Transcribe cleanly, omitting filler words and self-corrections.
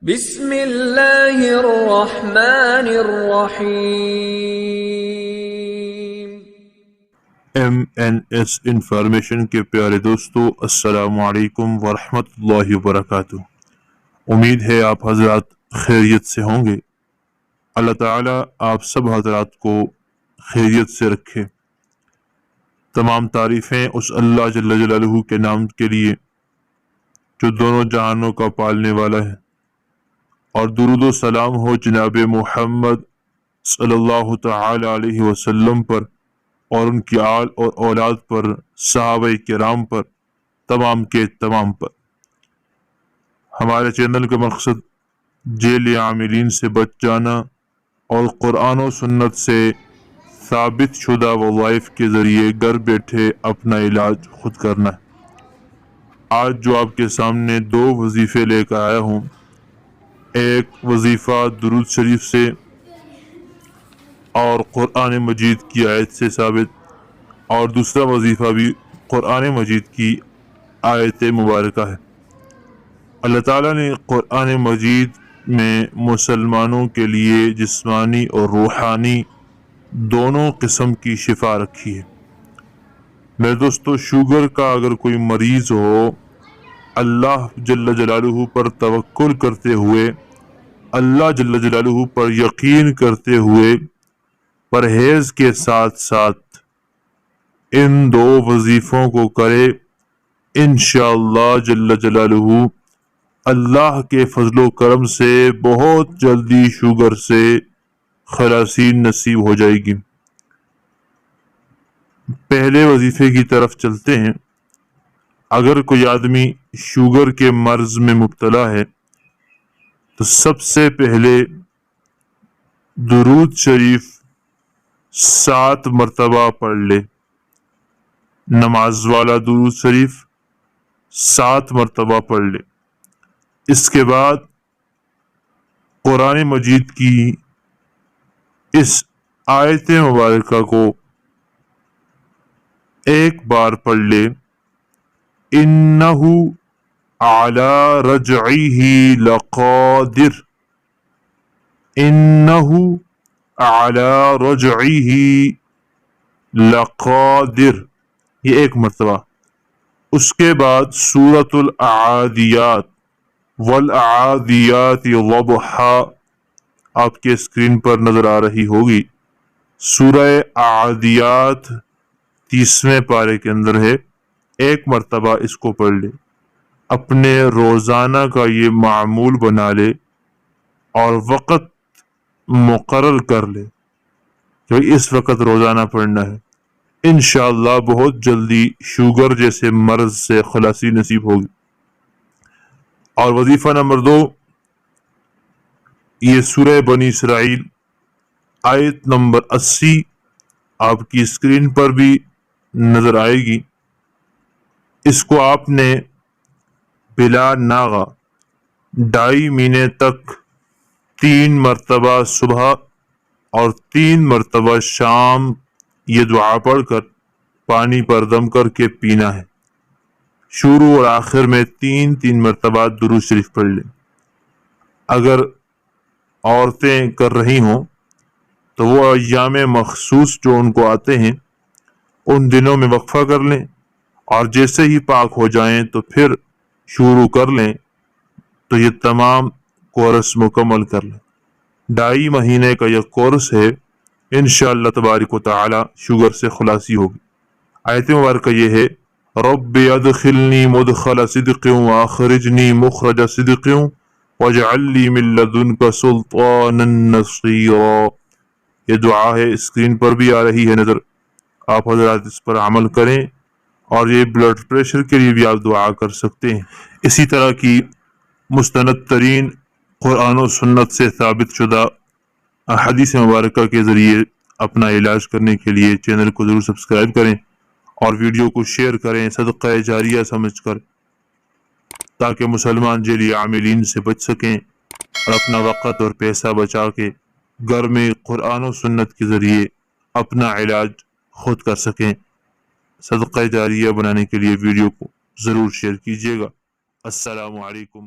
بسم اللہ الرحمن الرحیم۔ MNS انفارمیشن کے پیارے دوستو، السلام علیکم ورحمۃ اللہ وبرکاتہ۔ امید ہے آپ حضرات خیریت سے ہوں گے۔ اللہ تعالیٰ آپ سب حضرات کو خیریت سے رکھے۔ تمام تعریفیں اس اللہ جل جلالہ کے نام کے لیے جو دونوں جہانوں کا پالنے والا ہے، اور درود و سلام ہو جناب محمد صلی اللہ تعالی علیہ وسلم پر اور ان کی آل اور اولاد پر، صحابہ کرام پر، تمام کے تمام پر۔ ہمارے چینل کا مقصد جیل عاملین سے بچ جانا اور قرآن و سنت سے ثابت شدہ وظائف کے ذریعے گھر بیٹھے اپنا علاج خود کرنا ہے۔ آج جو آپ کے سامنے دو وظیفے لے کر آیا ہوں، ایک وظیفہ درود شریف سے اور قرآن مجید کی آیت سے ثابت، اور دوسرا وظیفہ بھی قرآن مجید کی آیت مبارکہ ہے۔ اللہ تعالیٰ نے قرآن مجید میں مسلمانوں کے لیے جسمانی اور روحانی دونوں قسم کی شفا رکھی ہے۔ میرے دوستو، شوگر کا اگر کوئی مریض ہو، اللہ جل جلالہ پر توکل کرتے ہوئے، اللہ جل جلالہ پر یقین کرتے ہوئے، پرہیز کے ساتھ ساتھ ان دو وظیفوں کو کرے، انشاءاللہ جل جلالہ اللہ کے فضل و کرم سے بہت جلدی شوگر سے خلاصی نصیب ہو جائے گی۔ پہلے وظیفے کی طرف چلتے ہیں۔ اگر کوئی آدمی شوگر کے مرض میں مبتلا ہے تو سب سے پہلے درود شریف 7 مرتبہ پڑھ لے، نماز والا درود شریف 7 مرتبہ پڑھ لے۔ اس کے بعد قرآن مجید کی اس آیت مبارکہ کو ایک بار پڑھ لے، انہو علی رجعہ لقادر، انہو علی رجعہ لقادر، یہ ایک مرتبہ۔ اس کے بعد سورۃ العادیات والعادیات ضبحا آپ کے اسکرین پر نظر آ رہی ہوگی۔ سورہ عادیات 30ویں پارے کے اندر ہے، ایک مرتبہ اس کو پڑھ لے۔ اپنے روزانہ کا یہ معمول بنا لے اور وقت مقرر کر لے کہ اس وقت روزانہ پڑھنا ہے۔ انشاءاللہ بہت جلدی شوگر جیسے مرض سے خلاصی نصیب ہوگی۔ اور وظیفہ نمبر 2، یہ سورہ بنی اسرائیل آیت نمبر 80 آپ کی اسکرین پر بھی نظر آئے گی۔ اس کو آپ نے بلا ناغہ 2.5 مہینے تک 3 مرتبہ صبح اور 3 مرتبہ شام یہ دعا پڑھ کر پانی پر دم کر کے پینا ہے۔ شروع اور آخر میں 3 مرتبہ درود شریف پڑھ لیں۔ اگر عورتیں کر رہی ہوں تو وہ ایام مخصوص جو ان کو آتے ہیں ان دنوں میں وقفہ کر لیں، اور جیسے ہی پاک ہو جائیں تو پھر شروع کر لیں، تو یہ تمام کورس مکمل کر لیں۔ 2.5 مہینے کا یہ کورس ہے، انشاءاللہ تبارک و تعالی شوگر سے خلاصی ہوگی۔ آیت مبارکہ یہ ہے، رب ادخلنی مدخل صدق واخرجنی مخرج صدق واجعل لی من لدنک سلطانا نصیرا۔ یہ دعا ہے، اسکرین پر بھی آ رہی ہے نظر، آپ حضرات اس پر عمل کریں، اور یہ بلڈ پریشر کے لیے بھی آپ دعا کر سکتے ہیں۔ اسی طرح کی مستند ترین قرآن و سنت سے ثابت شدہ حدیث مبارکہ کے ذریعے اپنا علاج کرنے کے لیے چینل کو ضرور سبسکرائب کریں اور ویڈیو کو شیئر کریں صدقہ جاریہ سمجھ کر، تاکہ مسلمان جیل عاملین سے بچ سکیں اور اپنا وقت اور پیسہ بچا کے گھر میں قرآن و سنت کے ذریعے اپنا علاج خود کر سکیں۔ صدقہ جاریہ بنانے کے لیے ویڈیو کو ضرور شیئر کیجیے گا۔ السلام علیکم۔